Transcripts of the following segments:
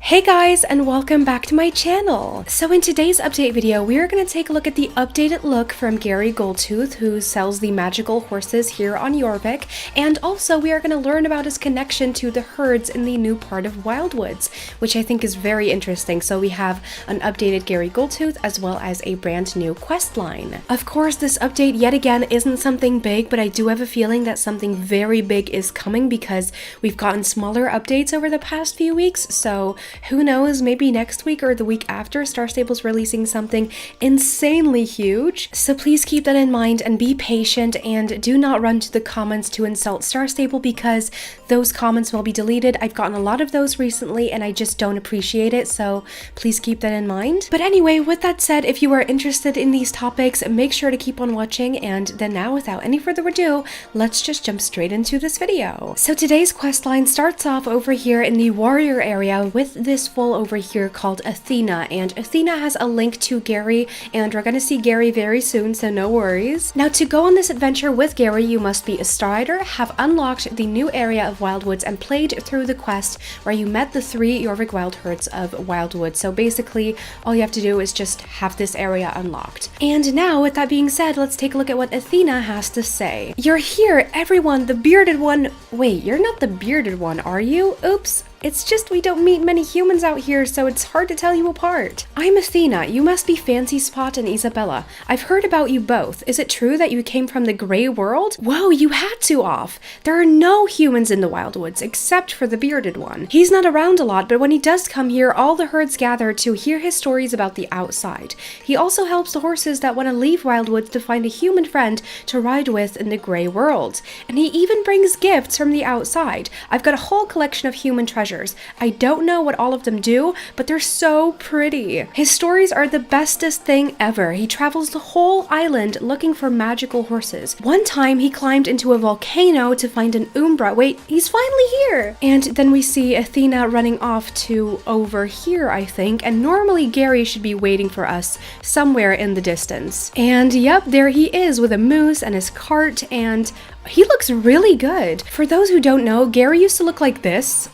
Hey guys, and welcome back to my channel. So in today's update video, we are going to take a look at the updated look from Gary Goldtooth, who sells the magical horses here on Jorvik, and also we are going to learn about his connection to the herds in the new part of Wildwoods, which I think is very interesting. So we have an updated Gary Goldtooth as well as a brand new quest line. Of course, this update yet again isn't something big, but I do have a feeling that something very big is coming because we've gotten smaller updates over the past few weeks, so who knows, maybe next week or the week after, Star Stable's releasing something insanely huge. So please keep that in mind and be patient, and do not run to the comments to insult Star Stable because those comments will be deleted. I've gotten a lot of those recently and I just don't appreciate it, so please keep that in mind. But anyway, with that said, if you are interested in these topics, make sure to keep on watching, and then now without any further ado, let's just jump straight into this video. So today's questline starts off over here in the warrior area with this foal over here called Athena, and Athena has a link to Gary, and we're gonna see Gary very soon, so no worries. Now, to go on this adventure with Gary, you must be a Strider, have unlocked the new area of Wildwoods, and played through the quest where you met the 3 Jorvik wild herds of Wildwood. So basically, all you have to do is just have this area unlocked. And now, with that being said, let's take a look at what Athena has to say. You're here, everyone, the bearded one. Wait, you're not the bearded one, are you? Oops. It's just we don't meet many humans out here, so it's hard to tell you apart. I'm Athena. You must be Fancy Spot and Izabella. I've heard about you both. Is it true that you came from the Grey World? Whoa, you had to off. There are no humans in the Wildwoods, except for the bearded one. He's not around a lot, but when he does come here, all the herds gather to hear his stories about the outside. He also helps the horses that want to leave Wildwoods to find a human friend to ride with in the Grey World. And he even brings gifts from the outside. I've got a whole collection of human treasures. I don't know what all of them do, but they're so pretty. His stories are the bestest thing ever. He travels the whole island looking for magical horses. One time he climbed into a volcano to find an Umbra. Wait, he's finally here! And then we see Athena running off to over here, I think, and normally Gary should be waiting for us somewhere in the distance. And yep, there he is with a moose and his cart, and he looks really good. For those who don't know, Gary used to look like this,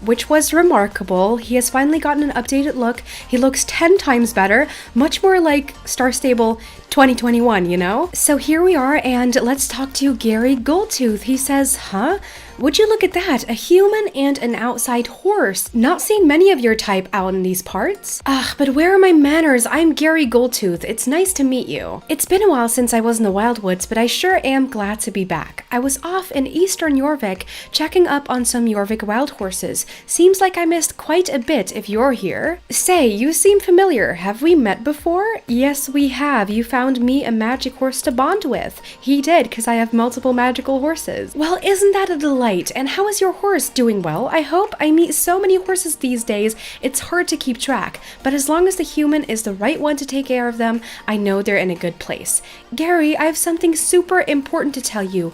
which was remarkable. He has finally gotten an updated look. He looks 10 times better, much more like Star Stable 2021, you know? So here we are, and let's talk to Gary Goldtooth. He says, huh? Would you look at that? A human and an outside horse. Not seen many of your type out in these parts. Ugh, but where are my manners? I'm Gary Goldtooth. It's nice to meet you. It's been a while since I was in the Wildwoods, but I sure am glad to be back. I was off in eastern Jorvik, checking up on some Jorvik wild horses. Seems like I missed quite a bit if you're here. Say, you seem familiar. Have we met before? Yes, we have. You found me a magic horse to bond with. He did, because I have multiple magical horses. Well, isn't that a delight? And how is your horse? Doing well, I hope? I meet so many horses these days, it's hard to keep track. But as long as the human is the right one to take care of them, I know they're in a good place. Gary, I have something super important to tell you.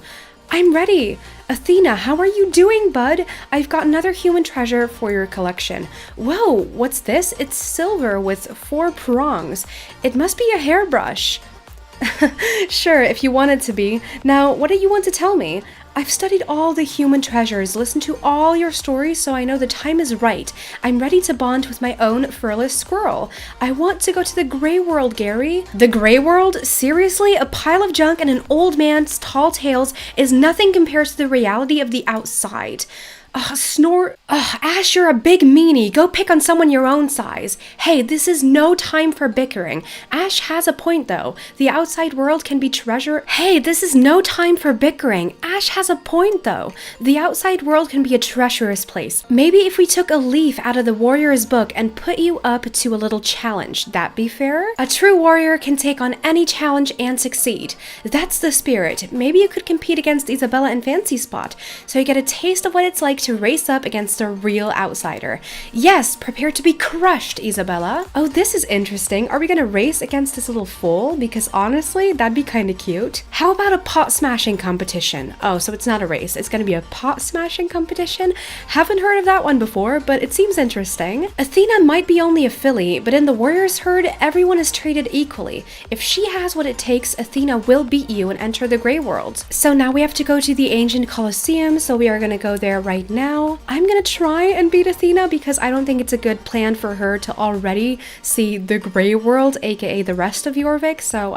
I'm ready. Athena, how are you doing, bud? I've got another human treasure for your collection. Whoa, what's this? It's silver with 4 prongs. It must be a hairbrush. Sure, if you want it to be. Now, what do you want to tell me? I've studied all the human treasures, listened to all your stories, so I know the time is right. I'm ready to bond with my own furless squirrel. I want to go to the Grey World, Gary. The Grey World? Seriously? A pile of junk and an old man's tall tales is nothing compared to the reality of the outside. Ash, you're a big meanie. Go pick on someone your own size. Hey, this is no time for bickering. Ash has a point, though. The outside world can be treasure. Hey, this is no time for bickering. Ash has a point, though. The outside world can be a treacherous place. Maybe if we took a leaf out of the warrior's book and put you up to a little challenge, that be fair? A true warrior can take on any challenge and succeed. That's the spirit. Maybe you could compete against Izabella and Fancy Spot, so you get a taste of what it's like to race up against a real outsider. Yes, prepare to be crushed, Izabella. Oh, this is interesting. Are we gonna race against this little foal? Because honestly, that'd be kind of cute. How about a pot smashing competition? Oh, so it's not a race. It's gonna be a pot smashing competition? Haven't heard of that one before, but it seems interesting. Athena might be only a filly, but in the warrior's herd, everyone is treated equally. If she has what it takes, Athena will beat you and enter the Grey World. So now we have to go to the ancient Colosseum, so we are gonna go there right right now. I'm gonna try and beat Athena because I don't think it's a good plan for her to already see the gray world, aka the rest of Jorvik. So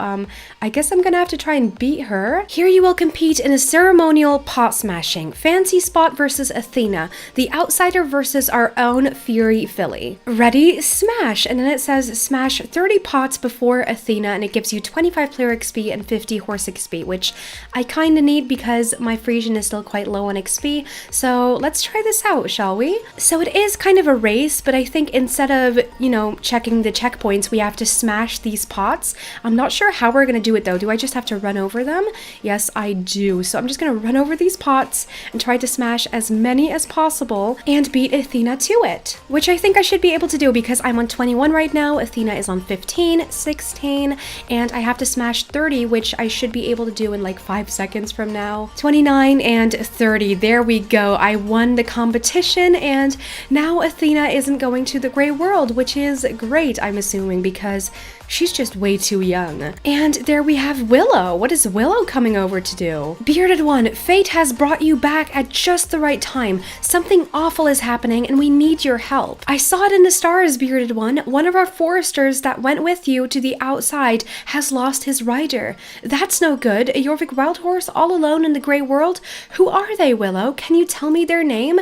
I guess I'm gonna have to try and beat her. Here you will compete in a ceremonial pot smashing. Fancy Spot versus Athena, the outsider versus our own Fury Filly. Ready? Smash! And then it says smash 30 pots before Athena, and it gives you 25 player XP and 50 horse XP, which I kinda need because my Frisian is still quite low on XP. So let's try this out, shall we? So it is kind of a race, but I think instead of, you know, checking the checkpoints, we have to smash these pots. I'm not sure how we're gonna do it though. Do I just have to run over them? Yes, I do. So I'm just gonna run over these pots and try to smash as many as possible and beat Athena to it, which I think I should be able to do because I'm on 21 right now. Athena is on 15, 16, and I have to smash 30, which I should be able to do in like 5 seconds from now. 29 and 30. There we go. I won the competition, and now Athena isn't going to the gray world, which is great, I'm assuming, because she's just way too young. And there we have Willow. What is Willow coming over to do? Bearded one, fate has brought you back at just the right time. Something awful is happening and we need your help. I saw it in the stars, Bearded one. One of our foresters that went with you to the outside has lost his rider. That's no good. A Jorvik wild horse all alone in the gray world? Who are they, Willow? Can you tell me their name?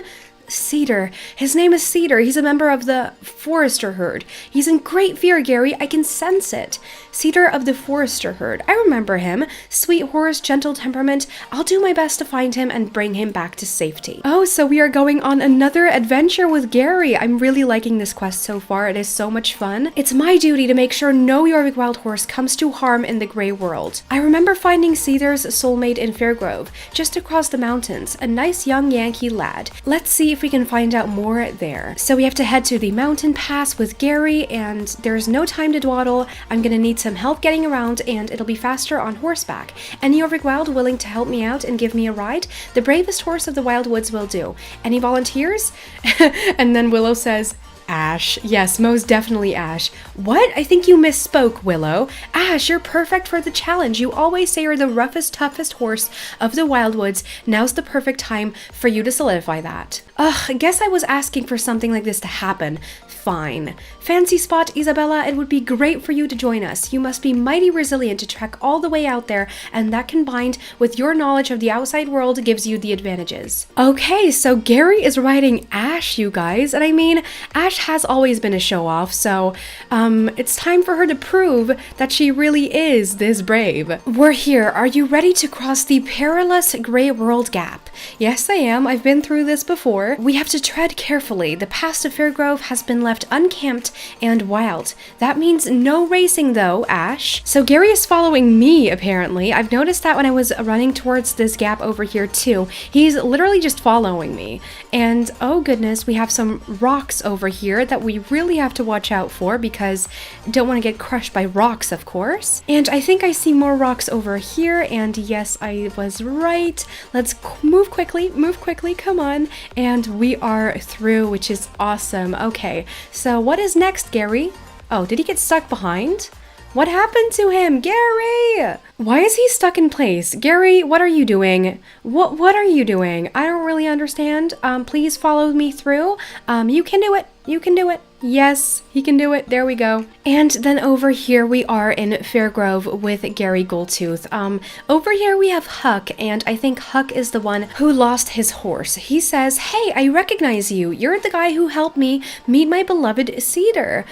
Cedar. His name is Cedar. He's a member of the Forester herd. He's in great fear, Gary. I can sense it. Cedar of the Forester herd. I remember him. Sweet horse, gentle temperament. I'll do my best to find him and bring him back to safety. Oh, so we are going on another adventure with Gary. I'm really liking this quest so far. It is so much fun. It's my duty to make sure no Jorvik wild horse comes to harm in the gray world. I remember finding Cedar's soulmate in Fairgrove, just across the mountains. A nice young Yankee lad. Let's see if we can find out more there. So we have to head to the mountain pass with Gary, and there's no time to dawdle. I'm gonna need some help getting around, and it'll be faster on horseback. Any Jorvik wild willing to help me out and give me a ride? The bravest horse of the wild woods will do. Any volunteers? And then Willow says, Ash. Yes, most definitely Ash. What? I think you misspoke, Willow. Ash, you're perfect for the challenge. You always say you're the roughest, toughest horse of the wildwoods. Now's the perfect time for you to solidify that. Ugh, I guess I was asking for something like this to happen. Fine. Fancy Spot, Izabella, it would be great for you to join us. You must be mighty resilient to trek all the way out there, and that combined with your knowledge of the outside world gives you the advantages. Okay, so Gary is riding Ash, you guys, and I mean, Ash has always been a show-off, so it's time for her to prove that she really is this brave. We're here. Are you ready to cross the perilous gray world gap? Yes, I am. I've been through this before. We have to tread carefully. The path to Fairgrove has been left unkempt and wild. That means no racing though, Ash. So Gary is following me, apparently. I've noticed that when I was running towards this gap over here too. He's literally just following me. And oh goodness, we have some rocks over here that we really have to watch out for because don't want to get crushed by rocks, of course. And I think I see more rocks over here, and yes, I was right. Let's move quickly, come on. And we are through, which is awesome. Okay, so what is next, Gary? Oh, did he get stuck behind? What happened to him? Gary! Why is he stuck in place? Gary, what are you doing? What are you doing? I don't really understand. Please follow me through. You can do it. You can do it. Yes, he can do it. There we go. And then over here we are in Fairgrove with Gary Goldtooth. Over here we have Huck, and I think Huck is the one who lost his horse. He says, "Hey, I recognize you. You're the guy who helped me meet my beloved Cedar."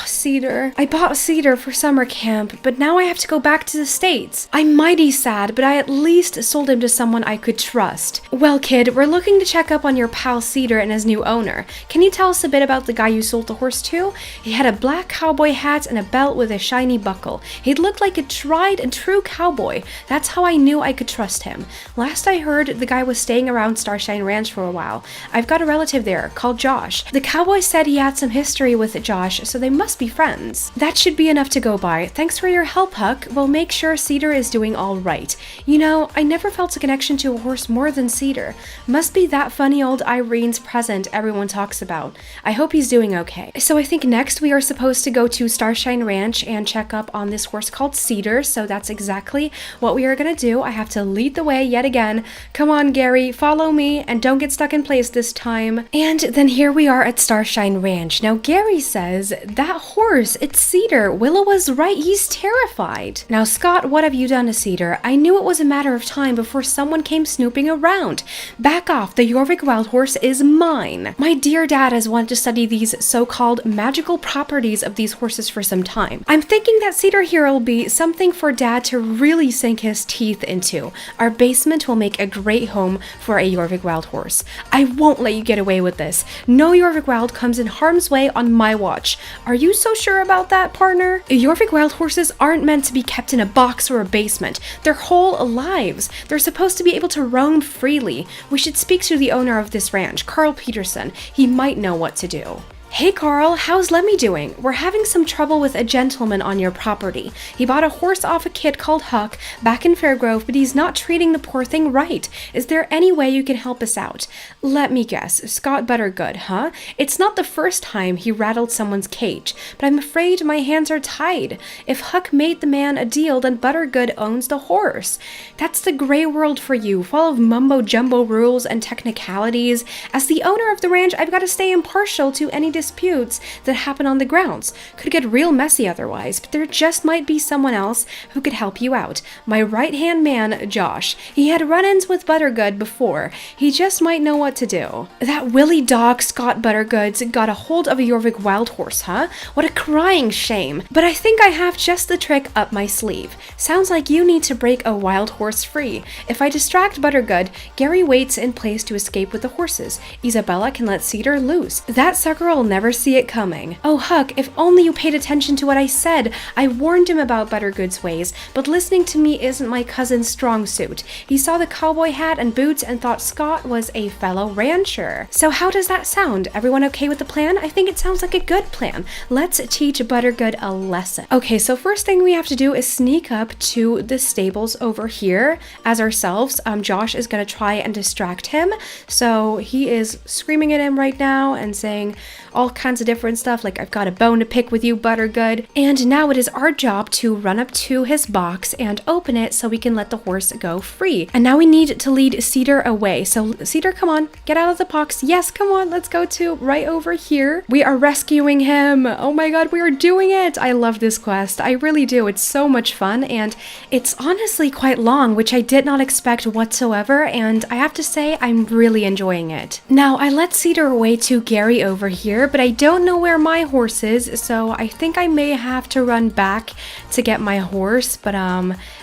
Cedar. I bought Cedar for summer camp, but now I have to go back to the States. I'm mighty sad, but I at least sold him to someone I could trust. Well, kid, we're looking to check up on your pal Cedar and his new owner. Can you tell us a bit about the guy you sold the horse to? He had a black cowboy hat and a belt with a shiny buckle. He looked like a tried and true cowboy. That's how I knew I could trust him. Last I heard, the guy was staying around Starshine Ranch for a while. I've got a relative there, called Josh. The cowboy said he had some history with Josh, so they must be friends. That should be enough to go by. Thanks for your help, Huck. We'll make sure Cedar is doing all right. You know, I never felt a connection to a horse more than Cedar. Must be that funny old Irene's present everyone talks about. I hope he's doing okay. So I think next we are supposed to go to Starshine Ranch and check up on this horse called Cedar, so that's exactly what we are gonna do. I have to lead the way yet again. Come on, Gary, follow me, and don't get stuck in place this time. And then here we are at Starshine Ranch. Now, Gary says, that horse, it's Cedar. Willow was right, he's terrified. Now, Scott, what have you done to Cedar? I knew it was a matter of time before someone came snooping around. Back off, the Jorvik wild horse is mine. My dear dad has wanted to study these so-called magical properties of these horses for some time. I'm thinking that Cedar here will be something for dad to really sink his teeth into. Our basement will make a great home for a Jorvik wild horse. I won't let you get away with this. No Jorvik wild comes in harm's way on my watch. Are you so sure about that, partner? Jorvik wild horses aren't meant to be kept in a box or a basement. Their whole lives. They're supposed to be able to roam freely. We should speak to the owner of this ranch, Carl Peterson. He might know what to do. Hey Carl, how's Lemmy doing? We're having some trouble with a gentleman on your property. He bought a horse off a kid called Huck back in Fairgrove, but he's not treating the poor thing right. Is there any way you can help us out? Let me guess, Scott Buttergood, huh? It's not the first time he rattled someone's cage, but I'm afraid my hands are tied. If Huck made the man a deal, then Buttergood owns the horse. That's the gray world for you, full of mumbo-jumbo rules and technicalities. As the owner of the ranch, I've got to stay impartial to any disputes that happen on the grounds. Could get real messy otherwise, but there just might be someone else who could help you out. My right-hand man, Josh. He had run-ins with Buttergood before. He just might know what to do. That Willie dog Scott Buttergood's got a hold of a Jorvik wild horse, huh? What a crying shame. But I think I have just the trick up my sleeve. Sounds like you need to break a wild horse free. If I distract Buttergood, Gary waits in place to escape with the horses. Izabella can let Cedar loose. That sucker will never see it coming. Oh, Huck, if only you paid attention to what I said. I warned him about Buttergood's ways, but listening to me isn't my cousin's strong suit. He saw the cowboy hat and boots and thought Scott was a fellow rancher. So how does that sound? Everyone okay with the plan? I think it sounds like a good plan. Let's teach Buttergood a lesson. Okay, so first thing we have to do is sneak up to the stables over here as ourselves. Josh is gonna try and distract him. So he is screaming at him right now and saying all kinds of different stuff like, I've got a bone to pick with you, Buttergood. And now it is our job to run up to his box and open it so we can let the horse go free. And now we need to lead Cedar away. So Cedar, come on, get out of the box. Yes, come on, let's go to right over here. We are rescuing him. Oh my god, we are doing it. I love this quest. I really do. It's so much fun, and it's honestly quite long, which I did not expect whatsoever, and I have to say I'm really enjoying it. Now, I let Cedar away to Gary over here, but I don't know where my horse is, so I think I may have to run back to get my horse, but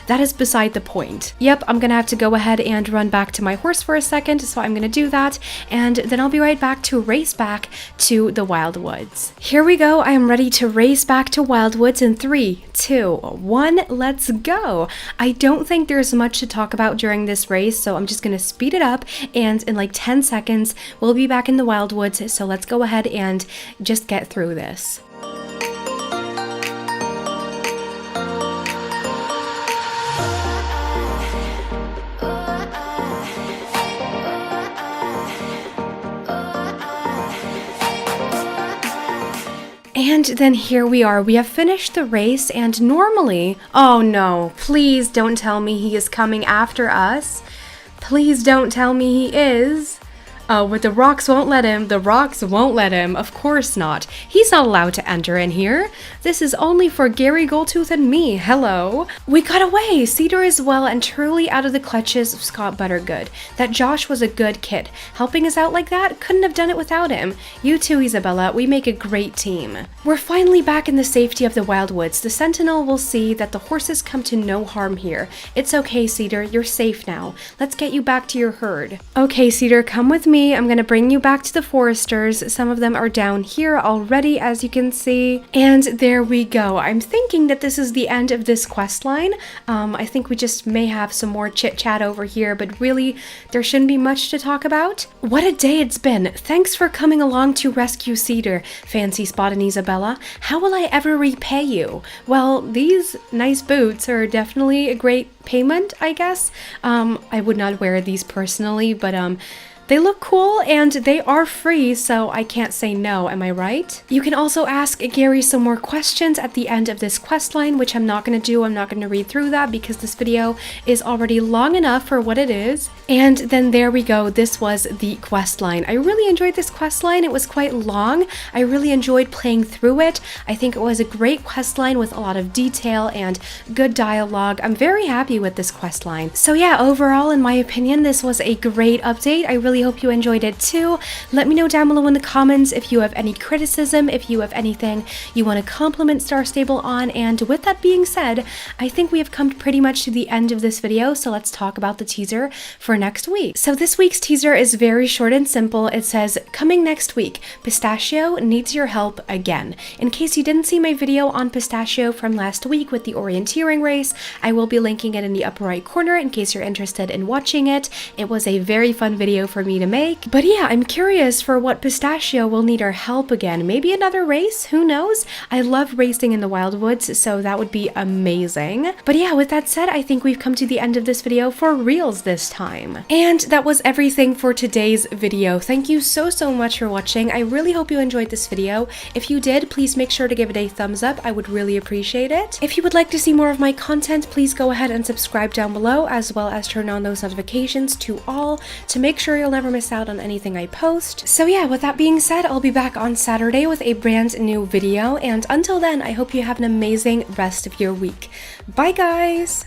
that is beside the point. Yep, I'm gonna have to go ahead and run back to my horse for a second, so I'm gonna do that, and then I'll be right back to race back to the Wildwoods. Here we go, I am ready to race back to Wildwoods in 3, 2, 1, let's go! I don't think there's much to talk about during this race, so I'm just gonna speed it up, and in like 10 seconds, we'll be back in the Wildwoods, so let's go ahead and just get through this. And then here we are, we have finished the race, and normally, oh no, please don't tell me he is coming after us. Please don't tell me he is. Oh, but the rocks won't let him. The rocks won't let him. Of course not. He's not allowed to enter in here. This is only for Gary Goldtooth and me. Hello. We got away. Cedar is well and truly out of the clutches of Scott Buttergood. That Josh was a good kid. Helping us out like that, couldn't have done it without him. You too, Izabella. We make a great team. We're finally back in the safety of the Wildwoods. The Sentinel will see that the horses come to no harm here. It's okay, Cedar. You're safe now. Let's get you back to your herd. Okay, Cedar, come with me. me. I'm gonna bring you back to the foresters. Some of them are down here already, as you can see. And there we go. I'm thinking that this is the end of this quest line. I think we just may have some more chit chat over here, but really there shouldn't be much to talk about. What a day it's been. Thanks for coming along to rescue Cedar, Fancy Spot and Izabella. How will I ever repay you? Well, these nice boots are definitely a great payment, I guess. I would not wear these personally, but they look cool and they are free, so I can't say no, am I right? You can also ask Gary some more questions at the end of this quest line, which I'm not going to do. I'm not going to read through that because this video is already long enough for what it is. And then there we go. This was the quest line. I really enjoyed this quest line. It was quite long. I really enjoyed playing through it. I think it was a great quest line with a lot of detail and good dialogue. I'm very happy with this quest line. So yeah, overall, in my opinion, this was a great update. I really hope you enjoyed it too. Let me know down below in the comments if you have any criticism, if you have anything you want to compliment Star Stable on. And with that being said, I think we have come pretty much to the end of this video, so let's talk about the teaser for next week. So this week's teaser is very short and simple. It says, coming next week, Pistachio needs your help again. In case you didn't see my video on Pistachio from last week with the orienteering race, I will be linking it in the upper right corner in case you're interested in watching it. It was a very fun video for me to make. But yeah, I'm curious for what Pistachio will need our help again. Maybe another race? Who knows? I love racing in the Wildwoods, so that would be amazing. But yeah, with that said, I think we've come to the end of this video for reals this time. And that was everything for today's video. Thank you so much for watching. I really hope you enjoyed this video. If you did, please make sure to give it a thumbs up. I would really appreciate it. If you would like to see more of my content, please go ahead and subscribe down below, as well as turn on those notifications to all to make sure you'll never miss out on anything I post. So yeah, with that being said, I'll be back on Saturday with a brand new video, and until then, I hope you have an amazing rest of your week. Bye guys!